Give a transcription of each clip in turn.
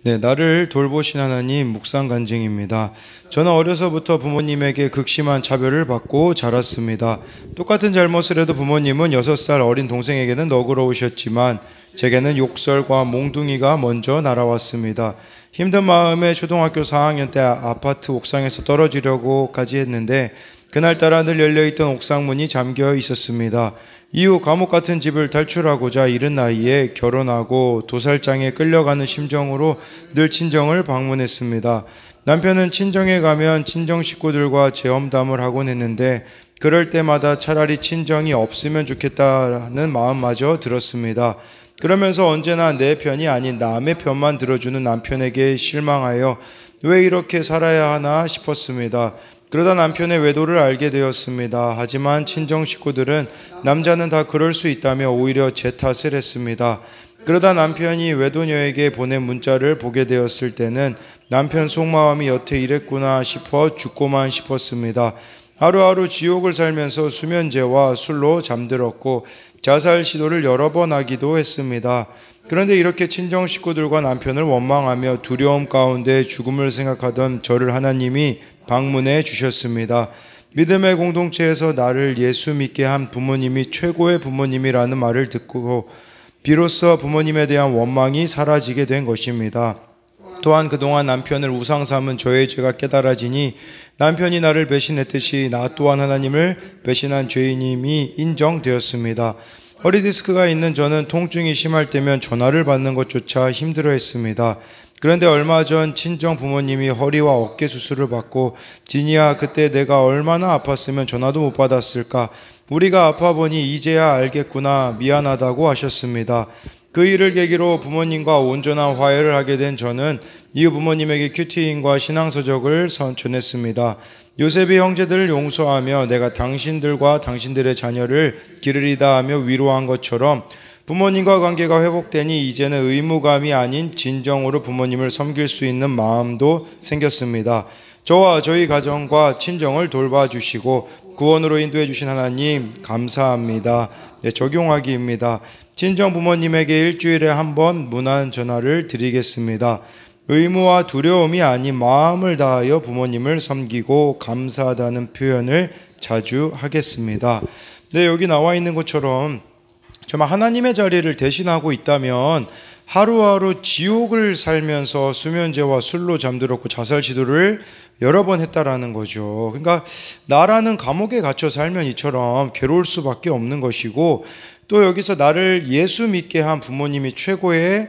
네, 나를 돌보신 하나님 묵상 간증입니다. 저는 어려서부터 부모님에게 극심한 차별을 받고 자랐습니다. 똑같은 잘못을 해도 부모님은 6살 어린 동생에게는 너그러우셨지만 제게는 욕설과 몽둥이가 먼저 날아왔습니다. 힘든 마음에 초등학교 4학년 때 아파트 옥상에서 떨어지려고까지 했는데 그날따라 늘 열려있던 옥상문이 잠겨 있었습니다. 이후 감옥 같은 집을 탈출하고자 이른 나이에 결혼하고 도살장에 끌려가는 심정으로 늘 친정을 방문했습니다. 남편은 친정에 가면 친정 식구들과 재험담을 하곤 했는데 그럴 때마다 차라리 친정이 없으면 좋겠다는 마음마저 들었습니다. 그러면서 언제나 내 편이 아닌 남의 편만 들어주는 남편에게 실망하여 왜 이렇게 살아야 하나 싶었습니다. 그러다 남편의 외도를 알게 되었습니다. 하지만 친정 식구들은 남자는 다 그럴 수 있다며 오히려 제 탓을 했습니다. 그러다 남편이 외도녀에게 보낸 문자를 보게 되었을 때는 남편 속마음이 여태 이랬구나 싶어 죽고만 싶었습니다. 하루하루 지옥을 살면서 수면제와 술로 잠들었고 자살 시도를 여러 번 하기도 했습니다. 그런데 이렇게 친정 식구들과 남편을 원망하며 두려움 가운데 죽음을 생각하던 저를 하나님이 방문해 주셨습니다. 믿음의 공동체에서 나를 예수 믿게 한 부모님이 최고의 부모님이라는 말을 듣고 비로소 부모님에 대한 원망이 사라지게 된 것입니다. 또한 그동안 남편을 우상 삼은 저의 죄가 깨달아지니 남편이 나를 배신했듯이 나 또한 하나님을 배신한 죄인임이 인정되었습니다. 허리디스크가 있는 저는 통증이 심할 때면 전화를 받는 것조차 힘들어했습니다. 그런데 얼마 전 친정 부모님이 허리와 어깨 수술을 받고 진이야 그때 내가 얼마나 아팠으면 전화도 못 받았을까. 우리가 아파보니 이제야 알겠구나 미안하다고 하셨습니다. 그 일을 계기로 부모님과 온전한 화해를 하게 된 저는 이후 부모님에게 큐티인과 신앙서적을 전했습니다. 요셉의 형제들을 용서하며 내가 당신들과 당신들의 자녀를 기르리다 하며 위로한 것처럼 부모님과 관계가 회복되니 이제는 의무감이 아닌 진정으로 부모님을 섬길 수 있는 마음도 생겼습니다. 저와 저희 가정과 친정을 돌봐주시고 구원으로 인도해 주신 하나님 감사합니다. 네, 적용하기입니다. 친정 부모님에게 일주일에 한 번 문안 전화를 드리겠습니다. 의무와 두려움이 아닌 마음을 다하여 부모님을 섬기고 감사하다는 표현을 자주 하겠습니다. 네, 여기 나와 있는 것처럼 정말 하나님의 자리를 대신하고 있다면 하루하루 지옥을 살면서 수면제와 술로 잠들었고 자살 시도를 여러 번 했다라는 거죠. 그러니까 나라는 감옥에 갇혀 살면 이처럼 괴로울 수밖에 없는 것이고 또 여기서 나를 예수 믿게 한 부모님이 최고의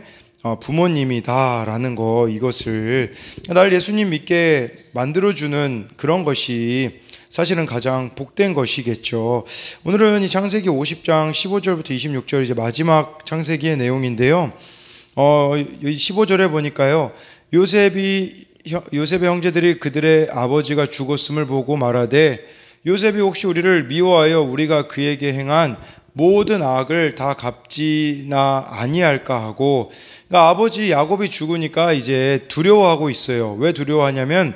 부모님이다라는 거, 이것을 나를 예수님 믿게 만들어주는 그런 것이 사실은 가장 복된 것이겠죠. 오늘은 이 창세기 50장 15절부터 26절 이제 마지막 창세기의 내용인데요. 15절에 보니까요. 요셉의 형제들이 그들의 아버지가 죽었음을 보고 말하되 요셉이 혹시 우리를 미워하여 우리가 그에게 행한 모든 악을 다 갚지나 아니할까 하고, 그러니까 아버지 야곱이 죽으니까 이제 두려워하고 있어요. 왜 두려워하냐면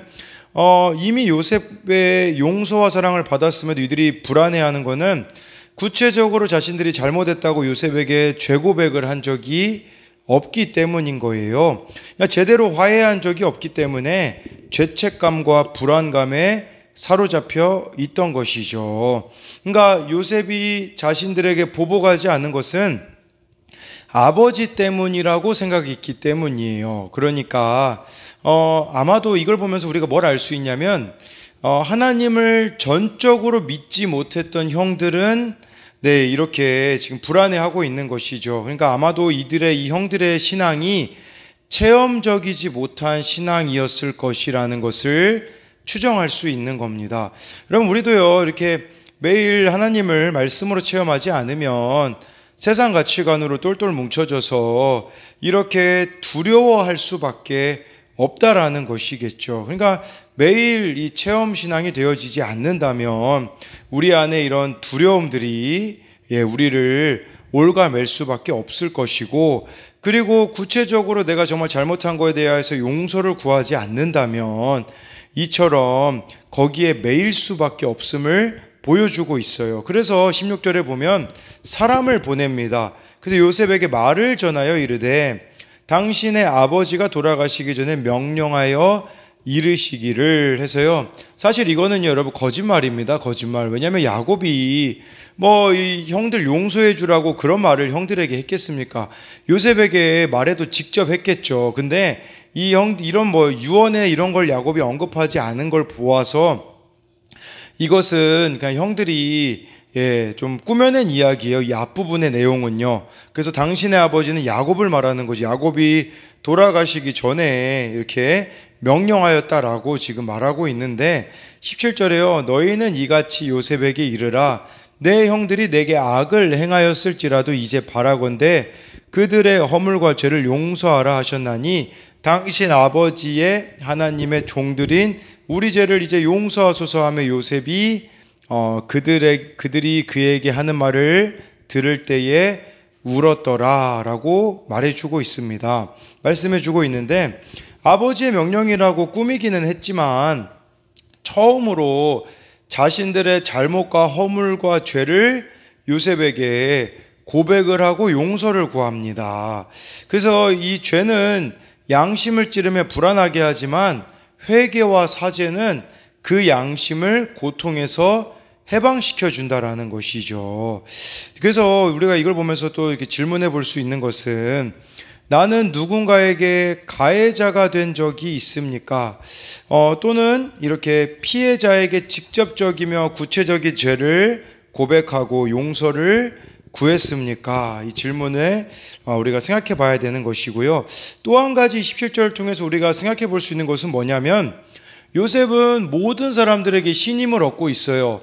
이미 요셉의 용서와 사랑을 받았음에도 이들이 불안해하는 것은 구체적으로 자신들이 잘못했다고 요셉에게 죄고백을 한 적이 없기 때문인 거예요. 그러니까 제대로 화해한 적이 없기 때문에 죄책감과 불안감에 사로잡혀 있던 것이죠. 그러니까 요셉이 자신들에게 보복하지 않는 것은 아버지 때문이라고 생각이 있기 때문이에요. 그러니까 아마도 이걸 보면서 우리가 뭘 알 수 있냐면 하나님을 전적으로 믿지 못했던 형들은 네, 이렇게 지금 불안해하고 있는 것이죠. 그러니까 아마도 이 형들의 신앙이 체험적이지 못한 신앙이었을 것이라는 것을 추정할 수 있는 겁니다. 여러분, 우리도요, 이렇게 매일 하나님을 말씀으로 체험하지 않으면 세상 가치관으로 똘똘 뭉쳐져서 이렇게 두려워할 수밖에 없다라는 것이겠죠. 그러니까 매일 이 체험 신앙이 되어지지 않는다면 우리 안에 이런 두려움들이 우리를 올가맬 수밖에 없을 것이고, 그리고 구체적으로 내가 정말 잘못한 거에 대해서 용서를 구하지 않는다면 이처럼 거기에 매일 수밖에 없음을 보여주고 있어요. 그래서 16절에 보면 사람을 보냅니다. 그래서 요셉에게 말을 전하여 이르되 당신의 아버지가 돌아가시기 전에 명령하여 이르시기를 해서요. 사실 이거는요, 여러분, 거짓말입니다. 거짓말. 왜냐하면 야곱이 이 형들 용서해 주라고 그런 말을 형들에게 했겠습니까? 요셉에게 말해도 직접 했겠죠. 근데 이런 유언에 이런 걸 야곱이 언급하지 않은 걸 보아서 이것은 그냥 형들이 좀 꾸며낸 이야기예요. 이 앞부분의 내용은요. 그래서 당신의 아버지는 야곱을 말하는 거지. 야곱이 돌아가시기 전에 이렇게 명령하였다라고 지금 말하고 있는데 17절에요. 너희는 이같이 요셉에게 이르라. 내 형들이 내게 악을 행하였을지라도 이제 바라건대 그들의 허물과 죄를 용서하라 하셨나니 당신 아버지의 하나님의 종들인 우리 죄를 이제 용서하소서 하며 요셉이 그들이 그에게 하는 말을 들을 때에 울었더라 라고 말해주고 있습니다. 말씀해주고 있는데 아버지의 명령이라고 꾸미기는 했지만 처음으로 자신들의 잘못과 허물과 죄를 요셉에게 고백을 하고 용서를 구합니다. 그래서 이 죄는 양심을 찌르며 불안하게 하지만 회개와 사죄는 그 양심을 고통에서 해방시켜 준다라는 것이죠. 그래서 우리가 이걸 보면서 또 이렇게 질문해 볼 수 있는 것은 나는 누군가에게 가해자가 된 적이 있습니까? 또는 이렇게 피해자에게 직접적이며 구체적인 죄를 고백하고 용서를 구했습니까? 이 질문에 우리가 생각해 봐야 되는 것이고요. 또 한 가지 17절을 통해서 우리가 생각해 볼 수 있는 것은 뭐냐면 요셉은 모든 사람들에게 신임을 얻고 있어요.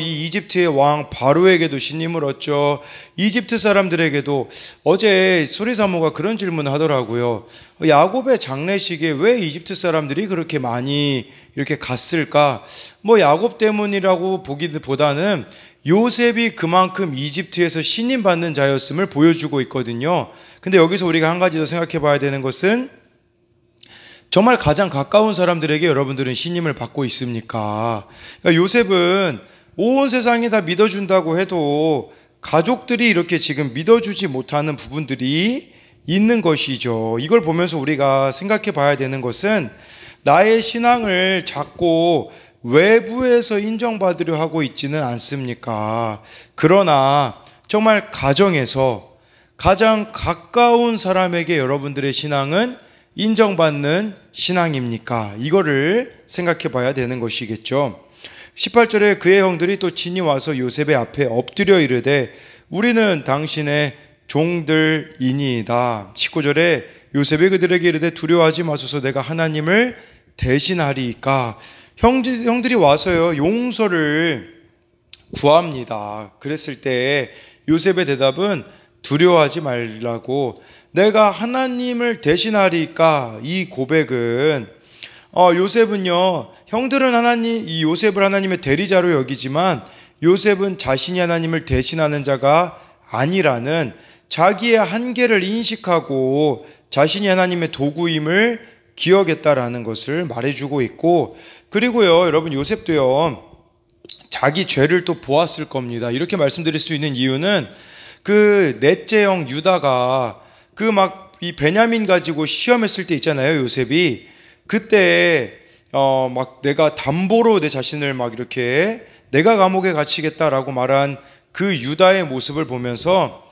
이 이집트의 왕 바로에게도 신임을 얻죠. 이집트 사람들에게도 어제 소리사모가 그런 질문을 하더라고요. 야곱의 장례식에 왜 이집트 사람들이 그렇게 많이 이렇게 갔을까? 야곱 때문이라고 보기보다는 요셉이 그만큼 이집트에서 신임받는 자였음을 보여주고 있거든요. 근데 여기서 우리가 한 가지 더 생각해 봐야 되는 것은 정말 가장 가까운 사람들에게 여러분들은 신임을 받고 있습니까? 그러니까 요셉은 온 세상이 다 믿어준다고 해도 가족들이 이렇게 지금 믿어주지 못하는 부분들이 있는 것이죠. 이걸 보면서 우리가 생각해 봐야 되는 것은 나의 신앙을 자꾸 외부에서 인정받으려 하고 있지는 않습니까? 그러나 정말 가정에서 가장 가까운 사람에게 여러분들의 신앙은 인정받는 신앙입니까? 이거를 생각해 봐야 되는 것이겠죠. 18절에 그의 형들이 또 친히 와서 요셉의 앞에 엎드려 이르되 우리는 당신의 종들이니이다. 19절에 요셉이 그들에게 이르되 두려워하지 마소서 내가 하나님을 대신하리이까. 형들이 와서요 용서를 구합니다. 그랬을 때 요셉의 대답은 두려워하지 말라고 내가 하나님을 대신하리이까. 이 고백은 요셉은요 형들은 이 요셉을 하나님의 대리자로 여기지만 요셉은 자신이 하나님을 대신하는 자가 아니라는 자기의 한계를 인식하고 자신이 하나님의 도구임을 기억했다라는 것을 말해주고 있고, 그리고요 여러분 요셉도요 자기 죄를 또 보았을 겁니다. 이렇게 말씀드릴 수 있는 이유는 그 넷째 형 유다가 이 베냐민 가지고 시험했을 때 있잖아요. 요셉이 그때 내가 담보로 내 자신을 이렇게 내가 감옥에 갇히겠다라고 말한 그 유다의 모습을 보면서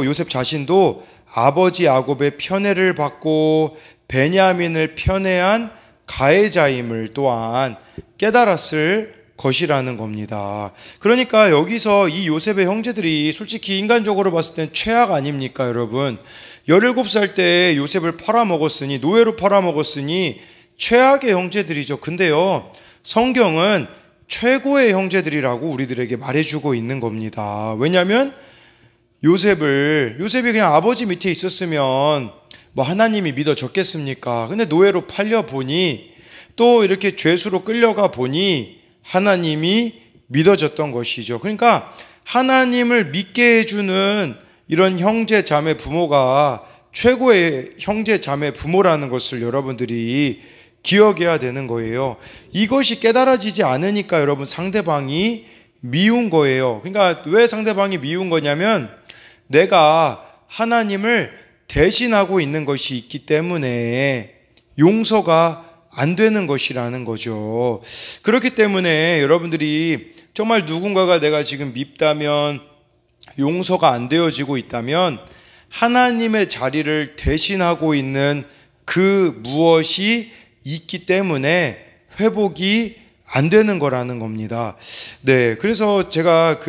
요셉 자신도 아버지 야곱의 편애를 받고 베냐민을 편애한 가해자임을 또한 깨달았을 것이라는 겁니다. 그러니까 여기서 이 요셉의 형제들이 솔직히 인간적으로 봤을 땐 최악 아닙니까 여러분? 17살 때 요셉을 팔아먹었으니, 노예로 팔아먹었으니 최악의 형제들이죠. 근데요 성경은 최고의 형제들이라고 우리들에게 말해주고 있는 겁니다. 왜냐하면 요셉이 그냥 아버지 밑에 있었으면 하나님이 믿어졌겠습니까? 근데 노예로 팔려보니 또 이렇게 죄수로 끌려가 보니 하나님이 믿어졌던 것이죠. 그러니까 하나님을 믿게 해주는 이런 형제 자매 부모가 최고의 형제 자매 부모라는 것을 여러분들이 기억해야 되는 거예요. 이것이 깨달아지지 않으니까 여러분 상대방이 미운 거예요. 그러니까 왜 상대방이 미운 거냐면 내가 하나님을 대신하고 있는 것이 있기 때문에 용서가 안 되는 것이라는 거죠. 그렇기 때문에 여러분들이 정말 누군가가 내가 지금 밉다면, 용서가 안 되어지고 있다면 하나님의 자리를 대신하고 있는 그 무엇이 있기 때문에 회복이 안 되는 거라는 겁니다. 네, 그래서 제가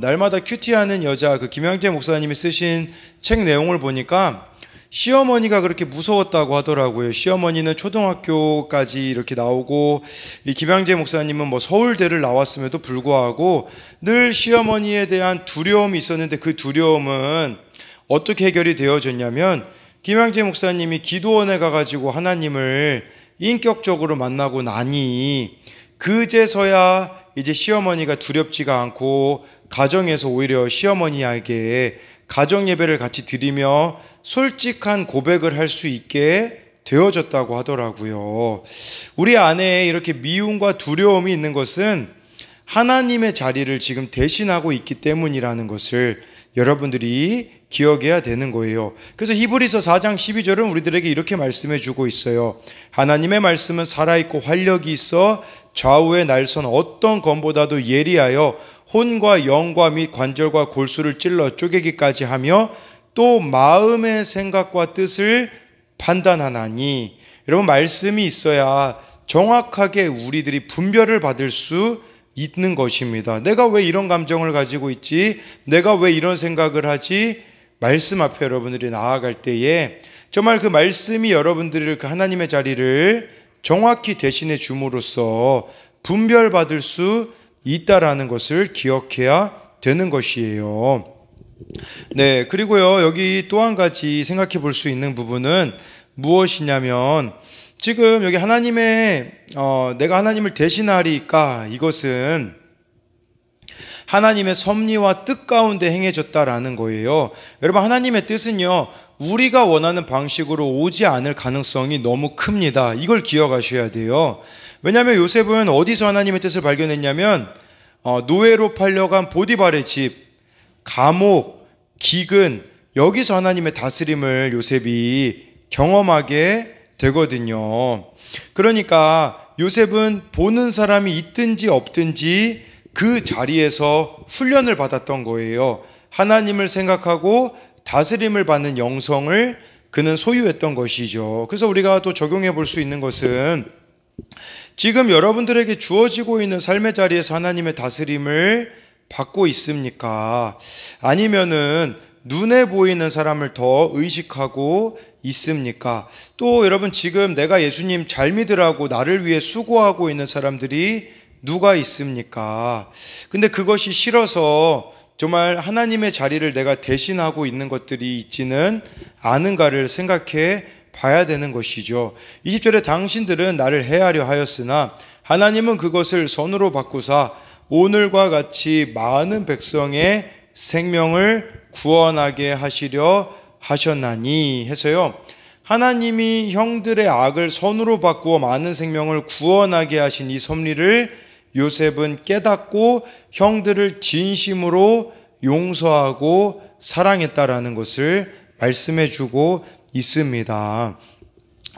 날마다 큐티하는 여자 김양재 목사님이 쓰신 책 내용을 보니까 시어머니가 그렇게 무서웠다고 하더라고요. 시어머니는 초등학교까지 이렇게 나오고, 이 김양재 목사님은 뭐 서울대를 나왔음에도 불구하고 늘 시어머니에 대한 두려움이 있었는데, 그 두려움은 어떻게 해결이 되어졌냐면, 김양재 목사님이 기도원에 가가지고 하나님을 인격적으로 만나고 나니 그제서야 이제 시어머니가 두렵지가 않고 가정에서 오히려 시어머니에게 가정 예배를 같이 드리며 솔직한 고백을 할 수 있게 되어졌다고 하더라고요. 우리 안에 이렇게 미움과 두려움이 있는 것은 하나님의 자리를 지금 대신하고 있기 때문이라는 것을 여러분들이 기억해야 되는 거예요. 그래서 히브리서 4장 12절은 우리들에게 이렇게 말씀해 주고 있어요. 하나님의 말씀은 살아있고 활력이 있어 좌우의 날선 어떤 검보다도 예리하여 혼과 영과 및 관절과 골수를 찔러 쪼개기까지 하며 또 마음의 생각과 뜻을 판단하나니. 여러분, 말씀이 있어야 정확하게 우리들이 분별을 받을 수 있는 것입니다. 내가 왜 이런 감정을 가지고 있지? 내가 왜 이런 생각을 하지? 말씀 앞에 여러분들이 나아갈 때에 정말 그 말씀이 여러분들을 그 하나님의 자리를 정확히 대신해 줌으로써 분별받을 수 있다라는 것을 기억해야 되는 것이에요. 네, 그리고요, 여기 또 한 가지 생각해 볼 수 있는 부분은 무엇이냐면, 지금 여기 내가 하나님을 대신하리까, 이것은 하나님의 섭리와 뜻 가운데 행해졌다라는 거예요. 여러분, 하나님의 뜻은요, 우리가 원하는 방식으로 오지 않을 가능성이 너무 큽니다. 이걸 기억하셔야 돼요. 왜냐하면 요셉은 어디서 하나님의 뜻을 발견했냐면, 노예로 팔려간 보디발의 집, 감옥, 기근, 여기서 하나님의 다스림을 요셉이 경험하게 되거든요. 그러니까 요셉은 보는 사람이 있든지 없든지 그 자리에서 훈련을 받았던 거예요. 하나님을 생각하고 다스림을 받는 영성을 그는 소유했던 것이죠. 그래서 우리가 또 적용해 볼 수 있는 것은, 지금 여러분들에게 주어지고 있는 삶의 자리에서 하나님의 다스림을 받고 있습니까? 아니면은 눈에 보이는 사람을 더 의식하고 있습니까? 또 여러분, 지금 내가 예수님 잘 믿으라고 나를 위해 수고하고 있는 사람들이 누가 있습니까? 근데 그것이 싫어서 정말 하나님의 자리를 내가 대신하고 있는 것들이 있지는 않은가를 생각해 봐야 되는 것이죠. 20절에 당신들은 나를 해하려 하였으나 하나님은 그것을 선으로 바꾸사 오늘과 같이 많은 백성의 생명을 구원하게 하시려 하셨나니 해서요, 하나님이 형들의 악을 선으로 바꾸어 많은 생명을 구원하게 하신 이 섭리를 요셉은 깨닫고 형들을 진심으로 용서하고 사랑했다라는 것을 말씀해 주고 있습니다.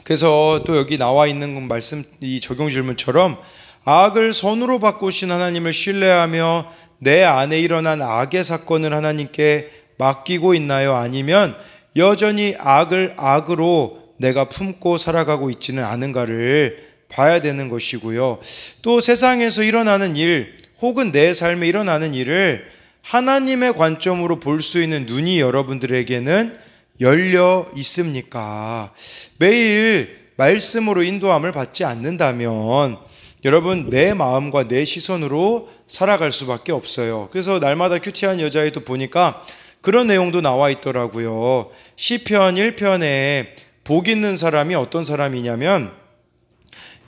그래서 또 여기 나와 있는 말씀, 이 적용 질문처럼 악을 선으로 바꾸신 하나님을 신뢰하며 내 안에 일어난 악의 사건을 하나님께 맡기고 있나요? 아니면 여전히 악을 악으로 내가 품고 살아가고 있지는 않은가를 봐야 되는 것이고요. 또 세상에서 일어나는 일, 혹은 내 삶에 일어나는 일을 하나님의 관점으로 볼 수 있는 눈이 여러분들에게는 열려 있습니까? 매일 말씀으로 인도함을 받지 않는다면 여러분, 내 마음과 내 시선으로 살아갈 수밖에 없어요. 그래서 날마다 큐티한 여자에도 보니까 그런 내용도 나와 있더라고요. 시편 1편에 복 있는 사람이 어떤 사람이냐면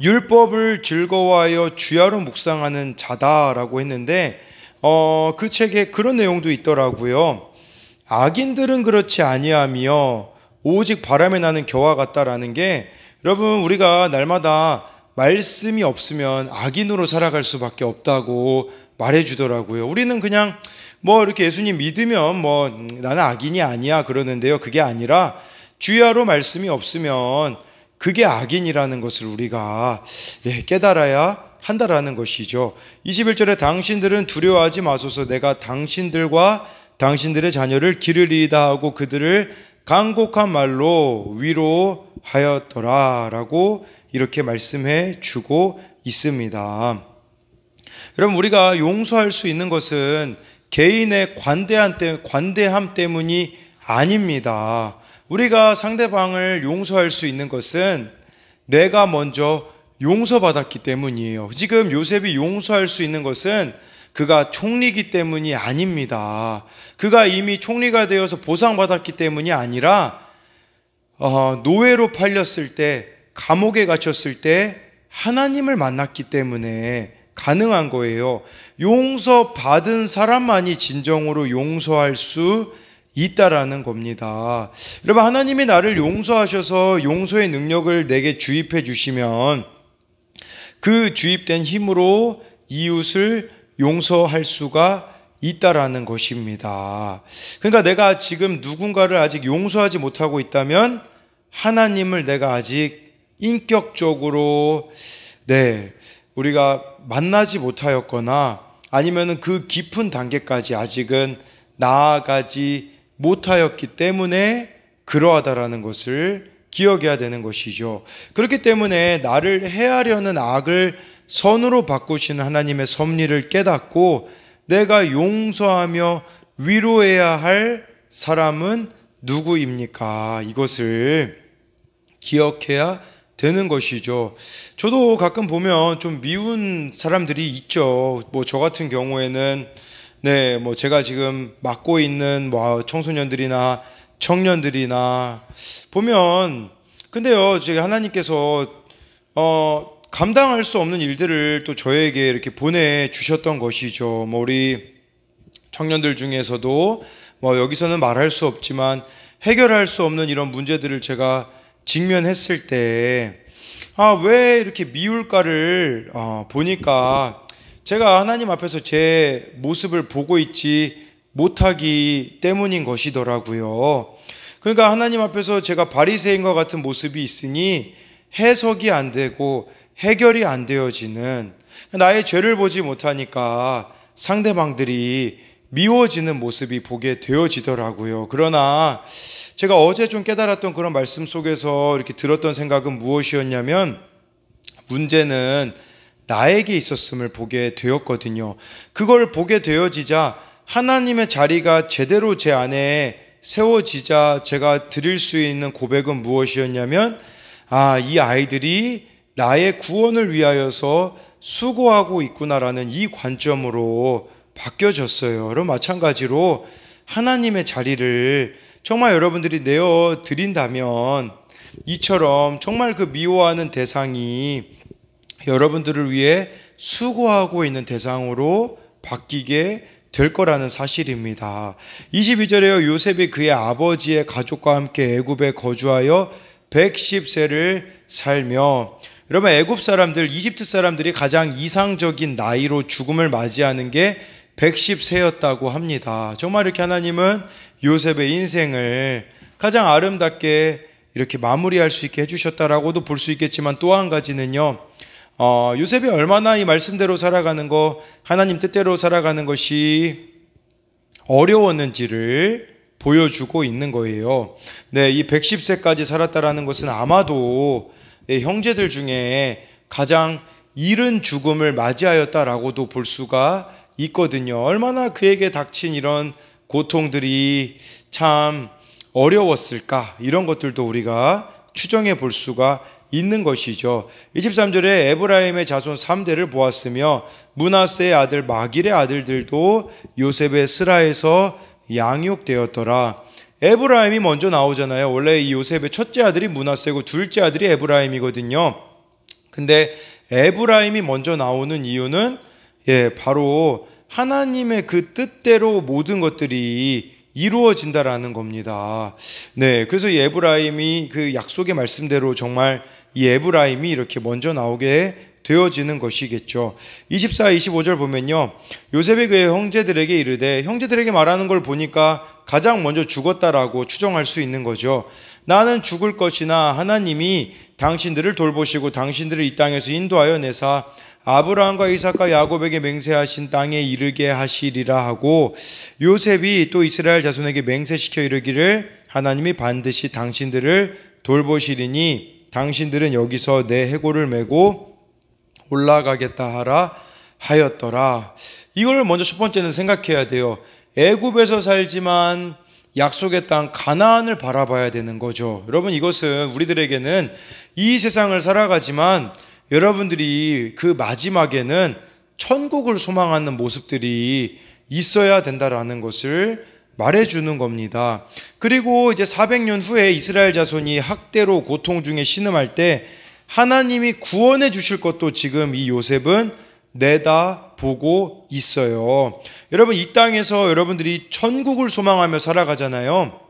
율법을 즐거워하여 주야로 묵상하는 자다라고 했는데, 그 책에 그런 내용도 있더라고요. 악인들은 그렇지 아니하며 오직 바람에 나는 겨와 같다라는 게, 여러분, 우리가 날마다 말씀이 없으면 악인으로 살아갈 수밖에 없다고 말해주더라고요. 우리는 그냥 뭐 이렇게 예수님 믿으면 뭐 나는 악인이 아니야 그러는데요. 그게 아니라 주야로 말씀이 없으면 그게 악인이라는 것을 우리가 깨달아야 한다라는 것이죠. 21절에 당신들은 두려워하지 마소서 내가 당신들과 당신들의 자녀를 기르리이다 하고 그들을 간곡한 말로 위로하였더라 라고 이렇게 말씀해 주고 있습니다. 여러분, 우리가 용서할 수 있는 것은 개인의 관대함 때문이 아닙니다. 우리가 상대방을 용서할 수 있는 것은 내가 먼저 용서받았기 때문이에요. 지금 요셉이 용서할 수 있는 것은 그가 총리이기 때문이 아닙니다. 그가 이미 총리가 되어서 보상받았기 때문이 아니라 노예로 팔렸을 때, 감옥에 갇혔을 때 하나님을 만났기 때문에 가능한 거예요. 용서받은 사람만이 진정으로 용서할 수 있다라는 겁니다. 여러분, 하나님이 나를 용서하셔서 용서의 능력을 내게 주입해 주시면 그 주입된 힘으로 이웃을 용서할 수가 있다라는 것입니다. 그러니까 내가 지금 누군가를 아직 용서하지 못하고 있다면 하나님을 내가 아직 인격적으로 우리가 만나지 못하였거나 아니면은 그 깊은 단계까지 아직은 나아가지 못하였기 때문에 그러하다라는 것을 기억해야 되는 것이죠. 그렇기 때문에 나를 해하려는 악을 선으로 바꾸시는 하나님의 섭리를 깨닫고 내가 용서하며 위로해야 할 사람은 누구입니까? 이것을 기억해야 되는 것이죠. 저도 가끔 보면 좀 미운 사람들이 있죠. 뭐 저 같은 경우에는 뭐 제가 지금 맡고 있는 뭐 청소년들이나 청년들이나 보면, 근데요, 제가 하나님께서 감당할 수 없는 일들을 또 저에게 이렇게 보내주셨던 것이죠. 뭐 우리 청년들 중에서도 뭐 여기서는 말할 수 없지만 해결할 수 없는 이런 문제들을 제가 직면했을 때, 왜 이렇게 미울까를 보니까 제가 하나님 앞에서 제 모습을 보고 있지 못하기 때문인 것이더라고요. 그러니까 하나님 앞에서 제가 바리새인과 같은 모습이 있으니 해석이 안 되고 해결이 안 되어지는, 나의 죄를 보지 못하니까 상대방들이 미워지는 모습이 보게 되어지더라고요. 그러나 제가 어제 좀 깨달았던 그런 말씀 속에서 이렇게 들었던 생각은 무엇이었냐면, 문제는 나에게 있었음을 보게 되었거든요. 그걸 보게 되어지자 하나님의 자리가 제대로 제 안에 세워지자 제가 드릴 수 있는 고백은 무엇이었냐면, 이 아이들이 나의 구원을 위하여서 수고하고 있구나라는 이 관점으로 바뀌어졌어요. 여러분, 마찬가지로 하나님의 자리를 정말 여러분들이 내어 드린다면 이처럼 정말 그 미워하는 대상이 여러분들을 위해 수고하고 있는 대상으로 바뀌게 될 거라는 사실입니다. 22절에요. 요셉이 그의 아버지의 가족과 함께 애굽에 거주하여 110세를 살며, 여러분, 애굽 사람들, 이집트 사람들이 가장 이상적인 나이로 죽음을 맞이하는 게 110세였다고 합니다. 정말 이렇게 하나님은 요셉의 인생을 가장 아름답게 이렇게 마무리할 수 있게 해주셨다라고도 볼 수 있겠지만, 또 한 가지는요, 요셉이 얼마나 이 말씀대로 살아가는 거, 하나님 뜻대로 살아가는 것이 어려웠는지를 보여주고 있는 거예요. 이 110세까지 살았다라는 것은 아마도 형제들 중에 가장 이른 죽음을 맞이하였다라고도 볼 수가 있거든요. 얼마나 그에게 닥친 이런 고통들이 참 어려웠을까, 이런 것들도 우리가 추정해 볼 수가 있는 것이죠. 23절에 에브라임의 자손 3대를 보았으며 므낫세의 아들 마길의 아들들도 요셉의 스라에서 양육되었더라. 에브라임이 먼저 나오잖아요. 원래 이 요셉의 첫째 아들이 므낫세고 둘째 아들이 에브라임이거든요. 근데 에브라임이 먼저 나오는 이유는 바로 하나님의 그 뜻대로 모든 것들이 이루어진다라는 겁니다. 그래서 이 에브라임이 그 약속의 말씀대로 정말 이 에브라임이 이렇게 먼저 나오게 되어지는 것이겠죠. 24, 25절 보면요. 요셉이 그의 형제들에게 이르되, 형제들에게 말하는 걸 보니까 가장 먼저 죽었다라고 추정할 수 있는 거죠. 나는 죽을 것이나 하나님이 당신들을 돌보시고 당신들을 이 땅에서 인도하여 내사 아브라함과 이삭과 야곱에게 맹세하신 땅에 이르게 하시리라 하고, 요셉이 또 이스라엘 자손에게 맹세시켜 이르기를 하나님이 반드시 당신들을 돌보시리니 당신들은 여기서 내 해골을 메고 올라가겠다 하라 하였더라. 이걸 먼저 첫 번째는 생각해야 돼요. 애굽에서 살지만 약속의 땅 가나안을 바라봐야 되는 거죠. 여러분, 이것은 우리들에게는 이 세상을 살아가지만 여러분들이 그 마지막에는 천국을 소망하는 모습들이 있어야 된다라는 것을 말해주는 겁니다. 그리고 이제 400년 후에 이스라엘 자손이 학대로 고통 중에 신음할 때 하나님이 구원해 주실 것도 지금 이 요셉은 내다보고 있어요. 여러분, 이 땅에서 여러분들이 천국을 소망하며 살아가잖아요.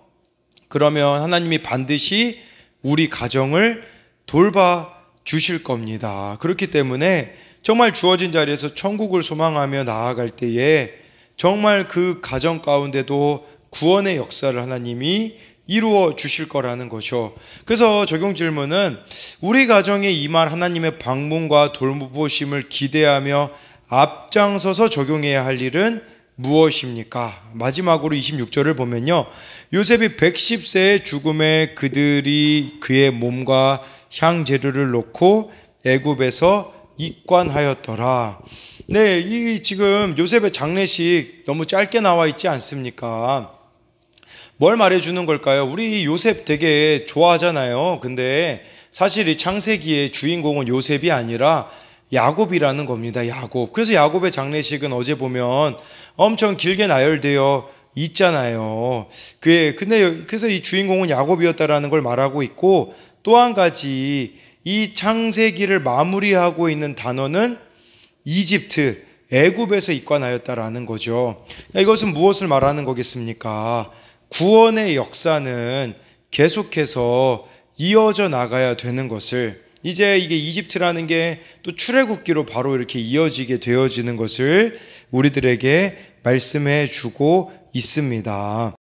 그러면 하나님이 반드시 우리 가정을 돌봐 주실 겁니다. 그렇기 때문에 정말 주어진 자리에서 천국을 소망하며 나아갈 때에 정말 그 가정 가운데도 구원의 역사를 하나님이 이루어 주실 거라는 거죠. 그래서 적용 질문은, 우리 가정에 임할 하나님의 방문과 돌보심을 기대하며 앞장서서 적용해야 할 일은 무엇입니까? 마지막으로 26절을 보면요. 요셉이 110세의 죽음에 그들이 그의 몸과 향재료를 놓고 애굽에서 입관하였더라. 네, 이 지금 요셉의 장례식 너무 짧게 나와 있지 않습니까? 뭘 말해주는 걸까요? 우리 요셉 되게 좋아하잖아요. 근데 사실 이 창세기의 주인공은 요셉이 아니라 야곱이라는 겁니다. 야곱. 그래서 야곱의 장례식은 어제 보면 엄청 길게 나열되어 있잖아요. 그래서 이 주인공은 야곱이었다라는 걸 말하고 있고, 또 한 가지 이 창세기를 마무리하고 있는 단어는 이집트, 애굽에서 입관하였다라는 거죠. 이것은 무엇을 말하는 거겠습니까? 구원의 역사는 계속해서 이어져 나가야 되는 것을, 이제 이게 이집트라는 게 또 출애굽기로 바로 이렇게 이어지게 되어지는 것을 우리들에게 말씀해 주고 있습니다.